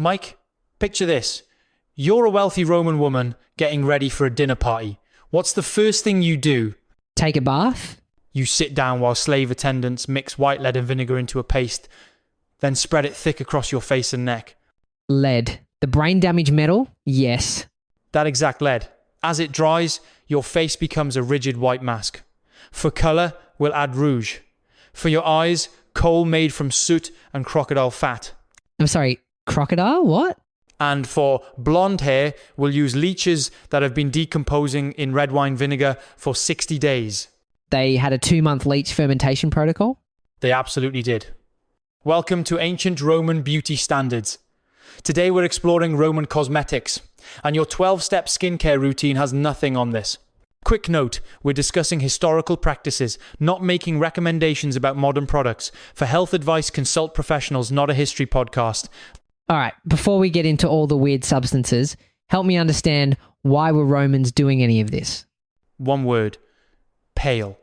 Mike, picture this. You're a wealthy Roman woman getting ready for a dinner party. What's the first thing you do? Take a bath? You sit down while slave attendants mix white lead and vinegar into a paste, then spread it thick across your face and neck. Lead. The brain damage metal? Yes. That exact lead. As it dries, your face becomes a rigid white mask. For colour, we'll add rouge. For your eyes, coal made from soot and crocodile fat. I'm sorry, crocodile? What? And for blonde hair, we'll use leeches that have been decomposing in red wine vinegar for 60 days. They had a 2-month leech fermentation protocol? They absolutely did. Welcome to ancient Roman beauty standards. Today we're exploring Roman cosmetics, and your 12-step skincare routine has nothing on this. Quick note, we're discussing historical practices, not making recommendations about modern products. For health advice, consult professionals, not a history podcast. All right, before we get into all the weird substances, help me understand why were Romans doing any of this? One word, pale.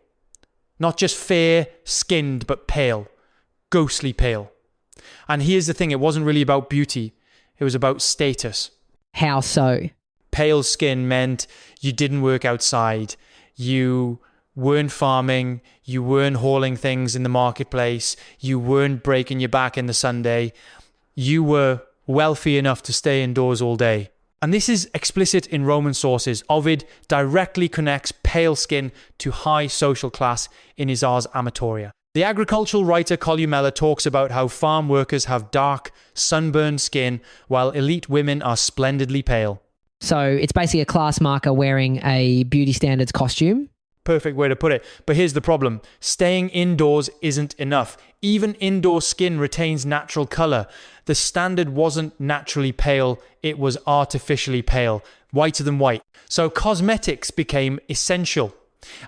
Not just fair-skinned, but pale. Ghostly pale. And here's the thing, it wasn't really about beauty. It was about status. How so? Pale skin meant you didn't work outside. You weren't farming. You weren't hauling things in the marketplace. You weren't breaking your back in the Sunday. You were wealthy enough to stay indoors all day. And this is explicit in Roman sources. Ovid directly connects pale skin to high social class in his Ars Amatoria. The agricultural writer Columella talks about how farm workers have dark, sunburned skin, while elite women are splendidly pale. So it's basically a class marker wearing a beauty standards costume? Perfect way to put it. But here's the problem. Staying indoors isn't enough. Even indoor skin retains natural colour. The standard wasn't naturally pale, it was artificially pale, whiter than white. So cosmetics became essential.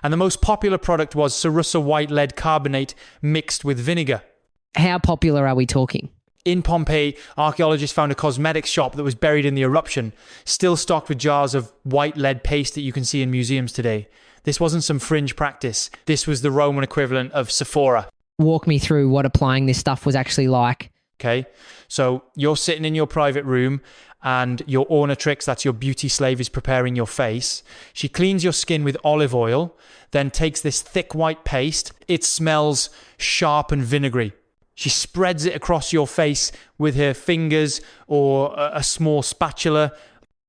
And the most popular product was Cerussa white lead carbonate mixed with vinegar. How popular are we talking? In Pompeii, archaeologists found a cosmetics shop that was buried in the eruption, still stocked with jars of white lead paste that you can see in museums today. This wasn't some fringe practice. This was the Roman equivalent of Sephora. Walk me through what applying this stuff was actually like. Okay, so you're sitting in your private room and your ornatrix, that's your beauty slave, is preparing your face. She cleans your skin with olive oil, then takes this thick white paste. It smells sharp and vinegary. She spreads it across your face with her fingers or a small spatula.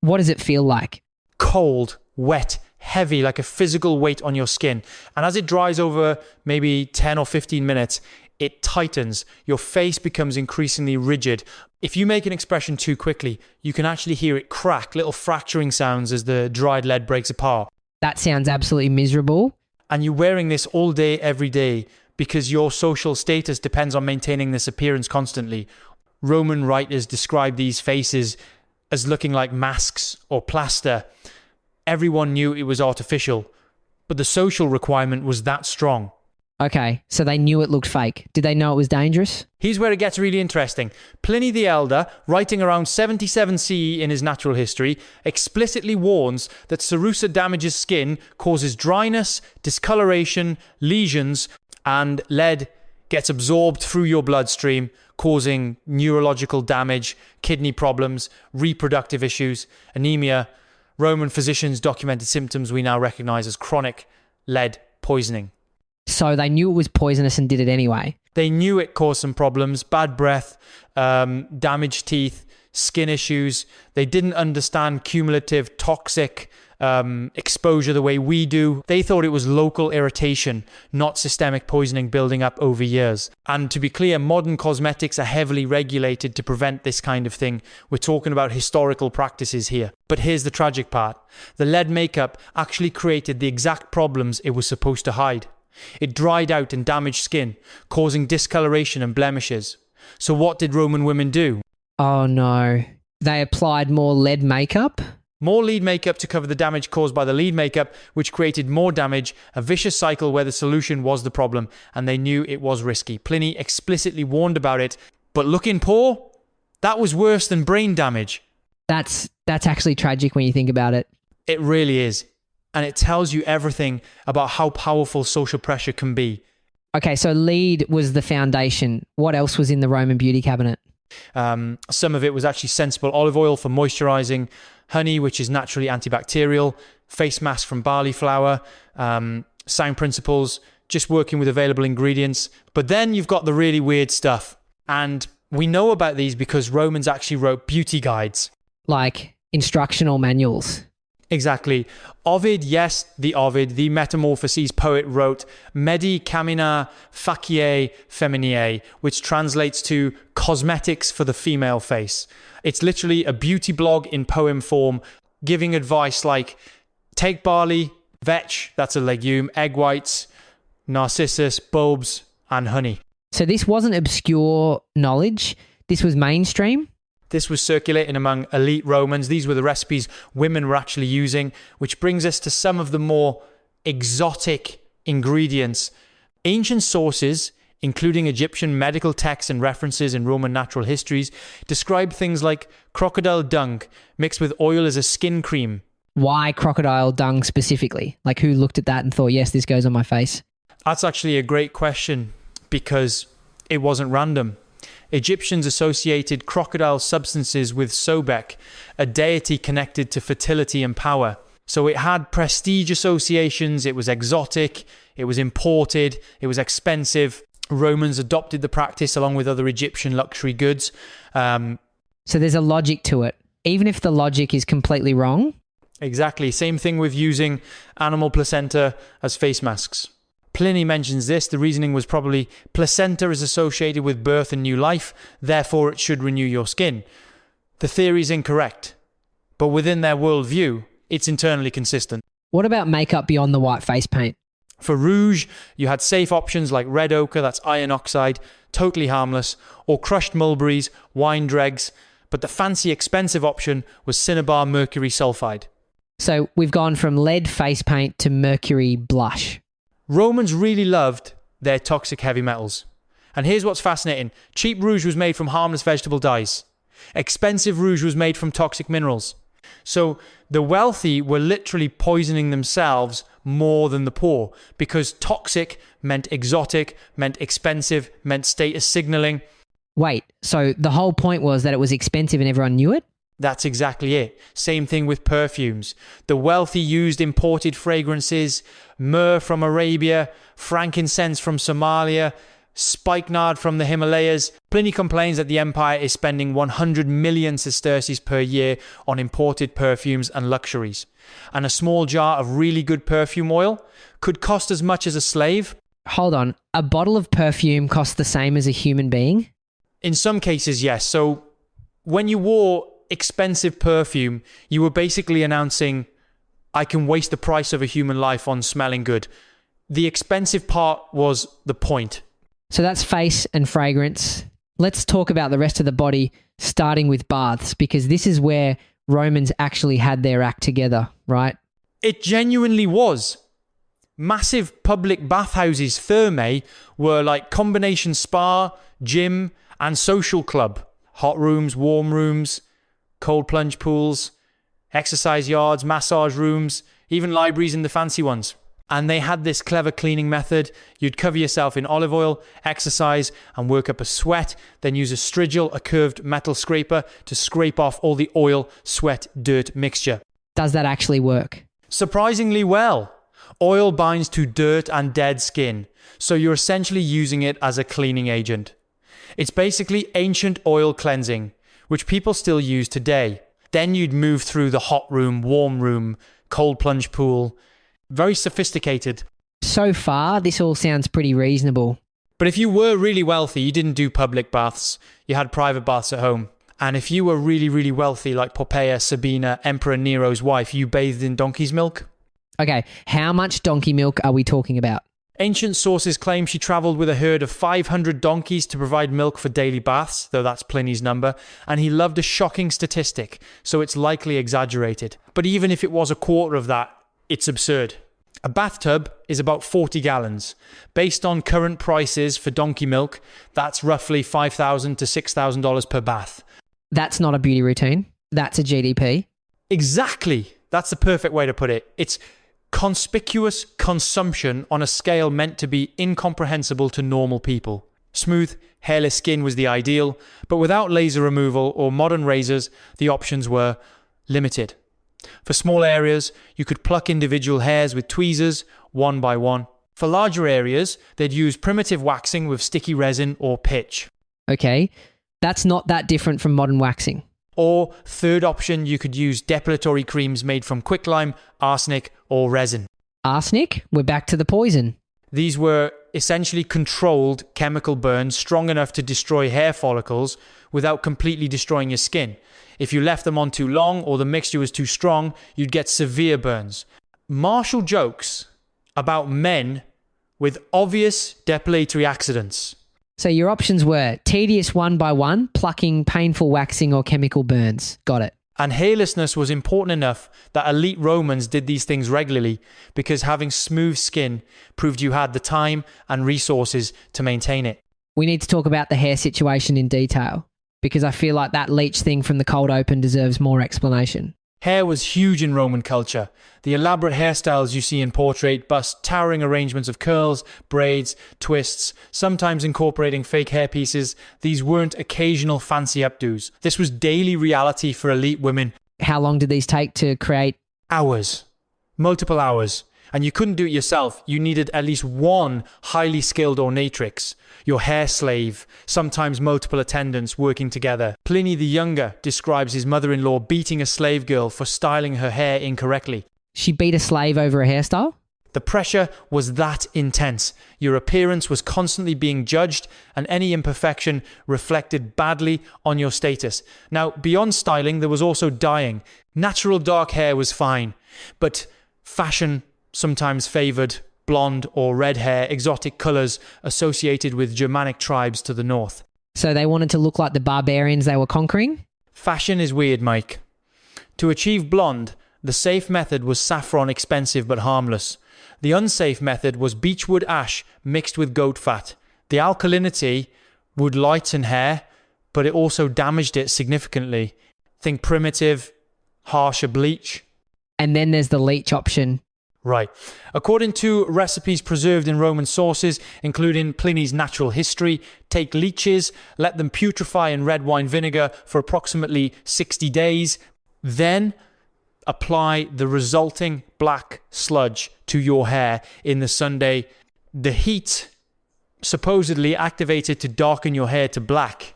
What does it feel like? Cold, wet, heavy, like a physical weight on your skin. And as it dries over maybe 10 or 15 minutes, it tightens. Your face becomes increasingly rigid. If you make an expression too quickly, you can actually hear it crack, little fracturing sounds as the dried lead breaks apart. That sounds absolutely miserable. And you're wearing this all day, every day, because your social status depends on maintaining this appearance constantly. Roman writers describe these faces as looking like masks or plaster. Everyone knew it was artificial, but the social requirement was that strong. Okay, so they knew it looked fake. Did they know it was dangerous? Here's where it gets really interesting. Pliny the Elder, writing around 77 CE in his natural history, explicitly warns that Cerussa damages skin, causes dryness, discoloration, lesions, and lead gets absorbed through your bloodstream, causing neurological damage, kidney problems, reproductive issues, anemia. Roman physicians documented symptoms we now recognize as chronic lead poisoning. So they knew it was poisonous and did it anyway? They knew it caused some problems, bad breath, damaged teeth, skin issues. They didn't understand cumulative toxic exposure the way we do. They thought it was local irritation, not systemic poisoning building up over years. And to be clear, modern cosmetics are heavily regulated to prevent this kind of thing. We're talking about historical practices here. But here's the tragic part. The lead makeup actually created the exact problems it was supposed to hide. It dried out and damaged skin, causing discoloration and blemishes. So what did Roman women do? Oh no. They applied more lead makeup? More lead makeup to cover the damage caused by the lead makeup, which created more damage, a vicious cycle where the solution was the problem, and they knew it was risky. Pliny explicitly warned about it, but looking poor? That was worse than brain damage. That's actually tragic when you think about it. It really is. And it tells you everything about how powerful social pressure can be. Okay, so lead was the foundation. What else was in the Roman beauty cabinet? Some of it was actually sensible olive oil for moisturizing, honey, which is naturally antibacterial, face mask from barley flour, sound principles, just working with available ingredients. But then you've got the really weird stuff. And we know about these because Romans actually wrote beauty guides. Like instructional manuals. Exactly. Ovid, the Metamorphoses poet, wrote Medi Camina Faciae Feminae, which translates to cosmetics for the female face. It's literally a beauty blog in poem form, giving advice like take barley, vetch, that's a legume, egg whites, narcissus, bulbs, and honey. So this wasn't obscure knowledge. This was mainstream. This was circulating among elite Romans. These were the recipes women were actually using, which brings us to some of the more exotic ingredients. Ancient sources, including Egyptian medical texts and references in Roman natural histories, describe things like crocodile dung mixed with oil as a skin cream. Why crocodile dung specifically? Like who looked at that and thought, yes, this goes on my face? That's actually a great question because it wasn't random. Egyptians associated crocodile substances with Sobek, a deity connected to fertility and power. So it had prestige associations, it was exotic, it was imported, it was expensive. Romans adopted the practice along with other Egyptian luxury goods. So there's a logic to it, even if the logic is completely wrong. Exactly. Same thing with using animal placenta as face masks. Pliny mentions this. The reasoning was probably placenta is associated with birth and new life, therefore it should renew your skin. The theory is incorrect, but within their worldview, it's internally consistent. What about makeup beyond the white face paint? For rouge, you had safe options like red ochre, that's iron oxide, totally harmless, or crushed mulberries, wine dregs, but the fancy expensive option was cinnabar mercury sulfide. So we've gone from lead face paint to mercury blush. Romans really loved their toxic heavy metals. And here's what's fascinating. Cheap rouge was made from harmless vegetable dyes. Expensive rouge was made from toxic minerals. So the wealthy were literally poisoning themselves more than the poor because toxic meant exotic, meant expensive, meant status signaling. Wait, so the whole point was that it was expensive and everyone knew it? That's exactly it. Same thing with perfumes. The wealthy used imported fragrances, myrrh from Arabia, frankincense from Somalia, spikenard from the Himalayas. Pliny complains that the empire is spending 100 million sesterces per year on imported perfumes and luxuries. And a small jar of really good perfume oil could cost as much as a slave. Hold on, a bottle of perfume costs the same as a human being? In some cases, yes. So when you wore expensive perfume, you were basically announcing, I can waste the price of a human life on smelling good. The expensive part was the point. So that's face and fragrance. Let's talk about the rest of the body, starting with baths, because this is where Romans actually had their act together, right? It genuinely was. Massive public bathhouses, thermae, were like combination spa, gym, and social club. Hot rooms, warm rooms, cold plunge pools, exercise yards, massage rooms, even libraries in the fancy ones. And they had this clever cleaning method. You'd cover yourself in olive oil, exercise, and work up a sweat, then use a strigil, a curved metal scraper, to scrape off all the oil, sweat, dirt mixture. Does that actually work? Surprisingly well. Oil binds to dirt and dead skin, so you're essentially using it as a cleaning agent. It's basically ancient oil cleansing, which people still use today. Then you'd move through the hot room, warm room, cold plunge pool. Very sophisticated. So far, this all sounds pretty reasonable. But if you were really wealthy, you didn't do public baths. You had private baths at home. And if you were really, really wealthy, like Poppaea, Sabina, Emperor Nero's wife, you bathed in donkey's milk. Okay, how much donkey milk are we talking about? Ancient sources claim she travelled with a herd of 500 donkeys to provide milk for daily baths, though that's Pliny's number, and he loved a shocking statistic, so it's likely exaggerated. But even if it was a quarter of that, it's absurd. A bathtub is about 40 gallons. Based on current prices for donkey milk, that's roughly $5,000 to $6,000 per bath. That's not a beauty routine. That's a GDP. Exactly. That's the perfect way to put it. It's conspicuous consumption on a scale meant to be incomprehensible to normal people. Smooth, hairless skin was the ideal, but without laser removal or modern razors, the options were limited. For small areas, you could pluck individual hairs with tweezers, one by one. For larger areas, they'd use primitive waxing with sticky resin or pitch. Okay, that's not that different from modern waxing. Or, third option, you could use depilatory creams made from quicklime, arsenic, or resin. Arsenic? We're back to the poison. These were essentially controlled chemical burns strong enough to destroy hair follicles without completely destroying your skin. If you left them on too long or the mixture was too strong, you'd get severe burns. Martial jokes about men with obvious depilatory accidents. So your options were tedious one by one, plucking, painful waxing, or chemical burns. Got it. And hairlessness was important enough that elite Romans did these things regularly because having smooth skin proved you had the time and resources to maintain it. We need to talk about the hair situation in detail because I feel like that leech thing from the cold open deserves more explanation. Hair was huge in Roman culture. The elaborate hairstyles you see in portrait bust towering arrangements of curls, braids, twists, sometimes incorporating fake hair pieces. These weren't occasional fancy updos. This was daily reality for elite women. How long did these take to create? Hours. Multiple hours. And you couldn't do it yourself. You needed at least one highly skilled ornatrix, your hair slave, sometimes multiple attendants working together. Pliny the Younger describes his mother-in-law beating a slave girl for styling her hair incorrectly. She beat a slave over a hairstyle? The pressure was that intense. Your appearance was constantly being judged, and any imperfection reflected badly on your status. Now, beyond styling, there was also dyeing. Natural dark hair was fine, but fashion sometimes favoured blonde or red hair, exotic colours associated with Germanic tribes to the north. So they wanted to look like the barbarians they were conquering? Fashion is weird, Mike. To achieve blonde, the safe method was saffron, expensive but harmless. The unsafe method was beechwood ash mixed with goat fat. The alkalinity would lighten hair, but it also damaged it significantly. Think primitive, harsher bleach. And then there's the leech option. Right. According to recipes preserved in Roman sources, including Pliny's Natural History, take leeches, let them putrefy in red wine vinegar for approximately 60 days, then apply the resulting black sludge to your hair in the Sunday. The heat supposedly activated to darken your hair to black.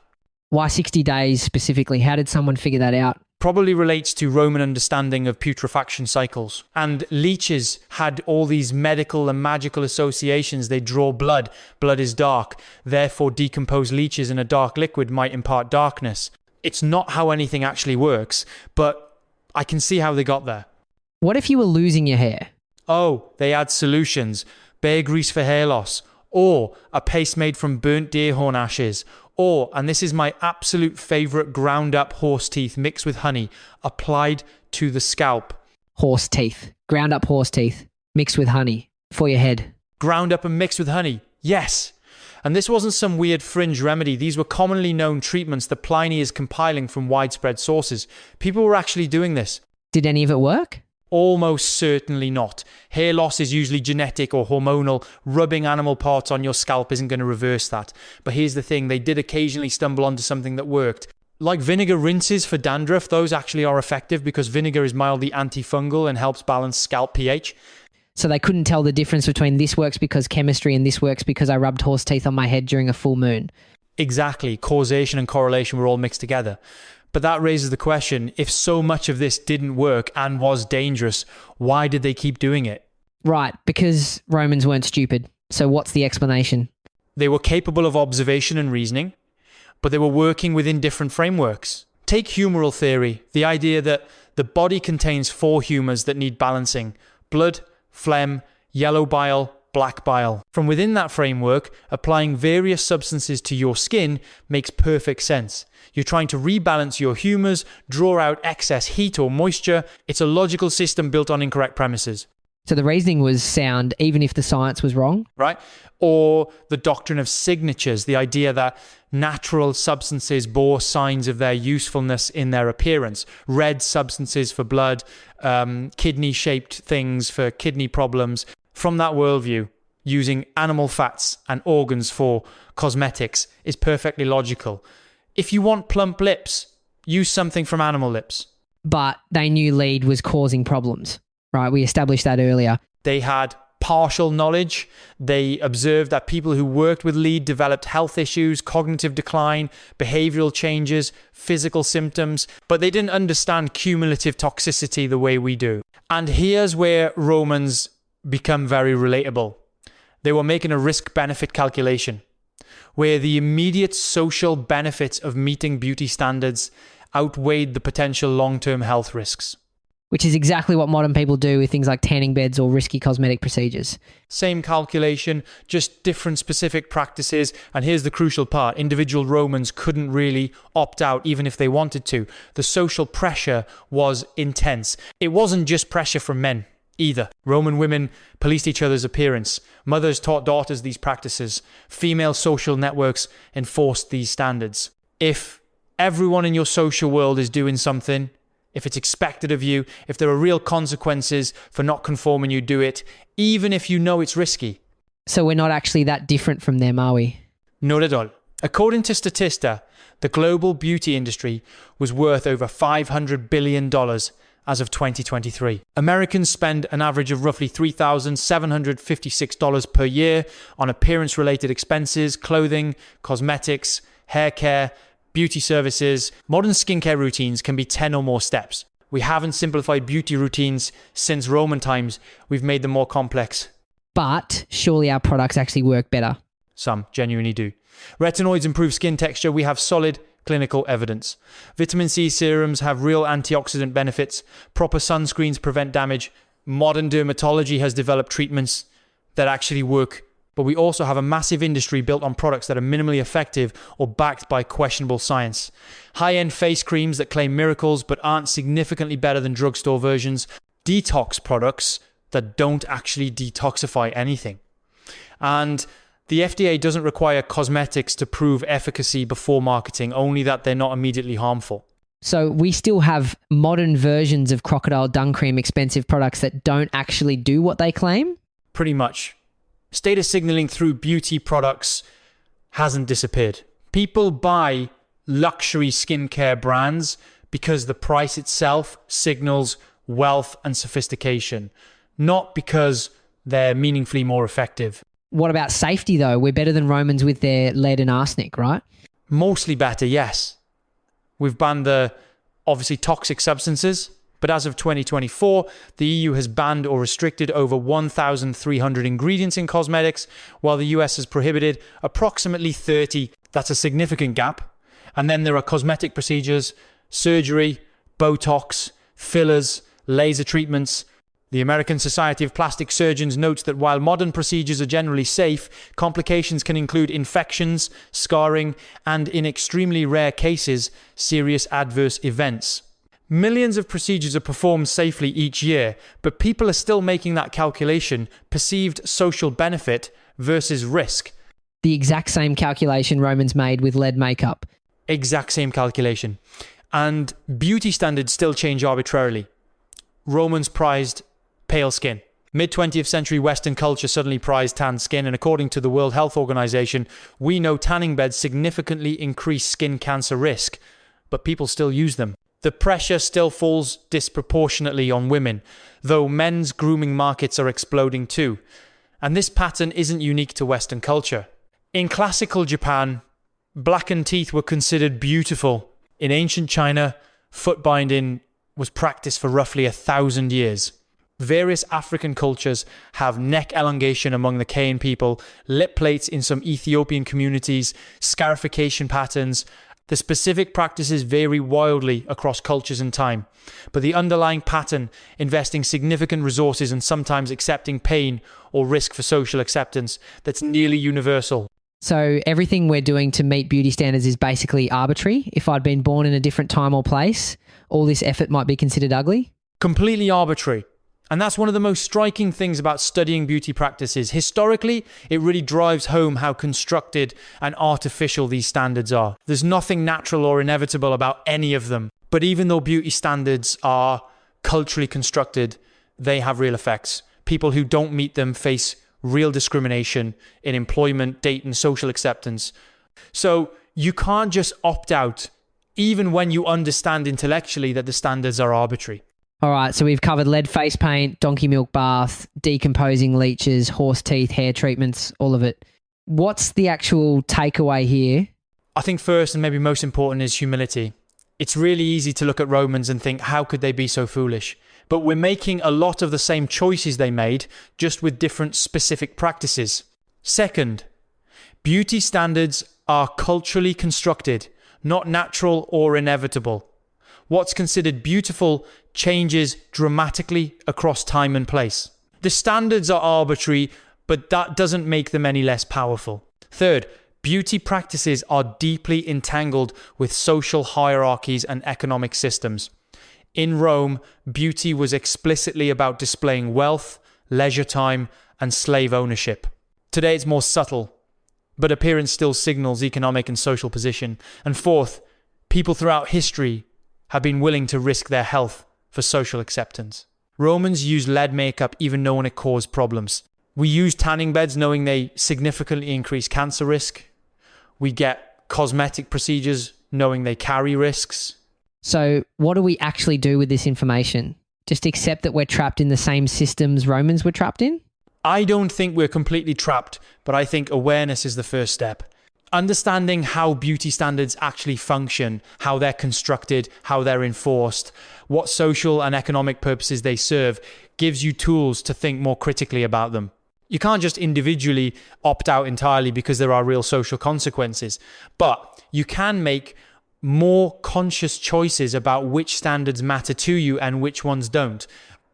Why 60 days specifically? How did someone figure that out? Probably relates to Roman understanding of putrefaction cycles. And leeches had all these medical and magical associations. They draw blood. Blood is dark. Therefore, decomposed leeches in a dark liquid might impart darkness. It's not how anything actually works, but I can see how they got there. What if you were losing your hair? Oh, they add solutions. Bear grease for hair loss. Or a paste made from burnt deer horn ashes. Or, and this is my absolute favourite, ground up horse teeth mixed with honey, applied to the scalp. Horse teeth. Ground up horse teeth mixed with honey for your head. Ground up and mixed with honey. Yes. And this wasn't some weird fringe remedy. These were commonly known treatments that Pliny is compiling from widespread sources. People were actually doing this. Did any of it work? Almost certainly not. Hair loss is usually genetic or hormonal. Rubbing animal parts on your scalp isn't going to reverse that. But here's the thing, they did occasionally stumble onto something that worked. Like vinegar rinses for dandruff, those actually are effective because vinegar is mildly antifungal and helps balance scalp pH. So they couldn't tell the difference between this works because chemistry and this works because I rubbed horse teeth on my head during a full moon. Exactly. Causation and correlation were all mixed together. But that raises the question, if so much of this didn't work and was dangerous, why did they keep doing it? Right, because Romans weren't stupid. So what's the explanation? They were capable of observation and reasoning, but they were working within different frameworks. Take humoral theory, the idea that the body contains 4 humors that need balancing: blood, phlegm, yellow bile, black bile. From within that framework, applying various substances to your skin makes perfect sense. You're trying to rebalance your humors, draw out excess heat or moisture. It's a logical system built on incorrect premises. So the reasoning was sound even if the science was wrong? Right? Or the doctrine of signatures, the idea that natural substances bore signs of their usefulness in their appearance. Red substances for blood, kidney-shaped things for kidney problems. From that worldview, using animal fats and organs for cosmetics is perfectly logical. If you want plump lips, use something from animal lips. But they knew lead was causing problems, right? We established that earlier. They had partial knowledge. They observed that people who worked with lead developed health issues, cognitive decline, behavioral changes, physical symptoms, but they didn't understand cumulative toxicity the way we do. And here's where Romans become very relatable. They were making a risk-benefit calculation where the immediate social benefits of meeting beauty standards outweighed the potential long-term health risks. Which is exactly what modern people do with things like tanning beds or risky cosmetic procedures. Same calculation, just different specific practices. And here's the crucial part. Individual Romans couldn't really opt out even if they wanted to. The social pressure was intense. It wasn't just pressure from men either. Roman women policed each other's appearance. Mothers taught daughters these practices. Female social networks enforced these standards. If everyone in your social world is doing something, if it's expected of you, if there are real consequences for not conforming, you do it, even if you know it's risky. So we're not actually that different from them, are we? Not at all. According to Statista, the global beauty industry was worth over $500 billion as of 2023. Americans spend an average of roughly $3,756 per year on appearance-related expenses, clothing, cosmetics, hair care, beauty services. Modern skincare routines can be 10 or more steps. We haven't simplified beauty routines since Roman times. We've made them more complex. But surely our products actually work better. Some genuinely do. Retinoids improve skin texture. We have solid clinical evidence. Vitamin C serums have real antioxidant benefits. Proper sunscreens prevent damage. Modern dermatology has developed treatments that actually work. But we also have a massive industry built on products that are minimally effective or backed by questionable science. High-end face creams that claim miracles but aren't significantly better than drugstore versions. Detox products that don't actually detoxify anything. And the FDA doesn't require cosmetics to prove efficacy before marketing, only that they're not immediately harmful. So we still have modern versions of crocodile dung cream expensive products that don't actually do what they claim? Pretty much. Status signaling through beauty products hasn't disappeared. People buy luxury skincare brands because the price itself signals wealth and sophistication, not because they're meaningfully more effective. What about safety though? We're better than Romans with their lead and arsenic, right? Mostly better, yes. We've banned the obviously toxic substances, but as of 2024, the EU has banned or restricted over 1,300 ingredients in cosmetics, while the US has prohibited approximately 30. That's a significant gap. And then there are cosmetic procedures, surgery, Botox, fillers, laser treatments. The American Society of Plastic Surgeons notes that while modern procedures are generally safe, complications can include infections, scarring, and in extremely rare cases, serious adverse events. Millions of procedures are performed safely each year, but people are still making that calculation, perceived social benefit versus risk. The exact same calculation Romans made with lead makeup. Exact same calculation. And beauty standards still change arbitrarily. Romans prized pale skin. Mid-20th century Western culture suddenly prized tanned skin, and according to the World Health Organization, we know tanning beds significantly increase skin cancer risk, but people still use them. The pressure still falls disproportionately on women, though men's grooming markets are exploding too. And this pattern isn't unique to Western culture. In classical Japan, blackened teeth were considered beautiful. In ancient China, foot binding was practiced for roughly 1,000 years. Various African cultures have neck elongation among the Kayan people, lip plates in some Ethiopian communities, scarification patterns. The specific practices vary wildly across cultures and time, but the underlying pattern, investing significant resources and sometimes accepting pain or risk for social acceptance, that's nearly universal. So everything we're doing to meet beauty standards is basically arbitrary. If I'd been born in a different time or place, all this effort might be considered ugly? Completely arbitrary. And that's one of the most striking things about studying beauty practices. Historically, it really drives home how constructed and artificial these standards are. There's nothing natural or inevitable about any of them. But even though beauty standards are culturally constructed, they have real effects. People who don't meet them face real discrimination in employment, dating, social acceptance. So you can't just opt out, even when you understand intellectually that the standards are arbitrary. All right, so we've covered lead face paint, donkey milk bath, decomposing leeches, horse teeth, hair treatments, all of it. What's the actual takeaway here? I think first and maybe most important is humility. It's really easy to look at Romans and think, how could they be so foolish? But we're making a lot of the same choices they made, just with different specific practices. Second, beauty standards are culturally constructed, not natural or inevitable. What's considered beautiful changes dramatically across time and place. The standards are arbitrary, but that doesn't make them any less powerful. Third, beauty practices are deeply entangled with social hierarchies and economic systems. In Rome, beauty was explicitly about displaying wealth, leisure time, and slave ownership. Today it's more subtle, but appearance still signals economic and social position. And fourth, people throughout history have been willing to risk their health for social acceptance. Romans used lead makeup even knowing it caused problems. We use tanning beds knowing they significantly increase cancer risk. We get cosmetic procedures knowing they carry risks. So what do we actually do with this information? Just accept that we're trapped in the same systems Romans were trapped in? I don't think we're completely trapped, but I think awareness is the first step. Understanding how beauty standards actually function, how they're constructed, how they're enforced, what social and economic purposes they serve, gives you tools to think more critically about them. You can't just individually opt out entirely because there are real social consequences, but you can make more conscious choices about which standards matter to you and which ones don't.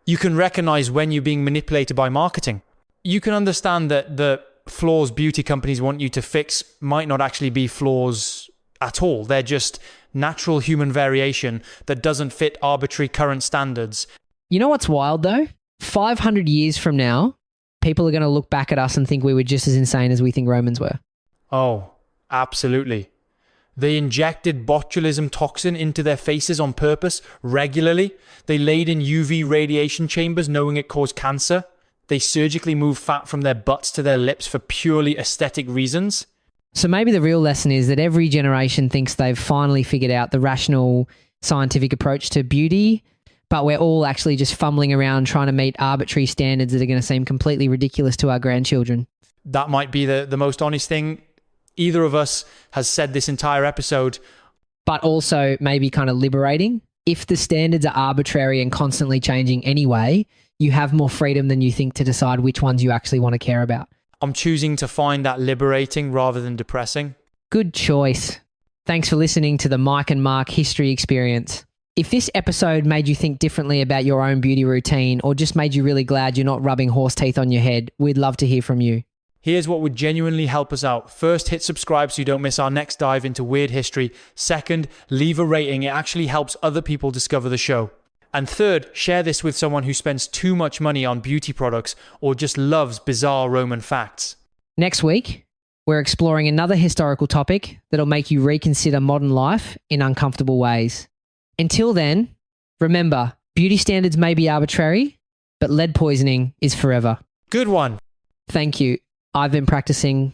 You can recognize when you're being manipulated by marketing. You can understand that the flaws beauty companies want you to fix might not actually be flaws at all. They're just natural human variation that doesn't fit arbitrary current standards. You know what's wild though? 500 years from now, people are going to look back at us and think we were just as insane as we think Romans were. Oh, absolutely. They injected botulism toxin into their faces on purpose regularly. They laid in UV radiation chambers knowing it caused cancer. They surgically moved fat from their butts to their lips for purely aesthetic reasons. So maybe the real lesson is that every generation thinks they've finally figured out the rational scientific approach to beauty, but we're all actually just fumbling around trying to meet arbitrary standards that are going to seem completely ridiculous to our grandchildren. That might be the most honest thing either of us has said this entire episode. But also maybe kind of liberating. If the standards are arbitrary and constantly changing anyway, you have more freedom than you think to decide which ones you actually want to care about. I'm choosing to find that liberating rather than depressing. Good choice. Thanks for listening to the Mike and Mark History Experience. If this episode made you think differently about your own beauty routine or just made you really glad you're not rubbing horse teeth on your head, we'd love to hear from you. Here's what would genuinely help us out. First, hit subscribe so you don't miss our next dive into weird history. Second, leave a rating. It actually helps other people discover the show. And third, share this with someone who spends too much money on beauty products or just loves bizarre Roman facts. Next week, we're exploring another historical topic that'll make you reconsider modern life in uncomfortable ways. Until then, remember, beauty standards may be arbitrary, but lead poisoning is forever. Good one. Thank you. I've been practicing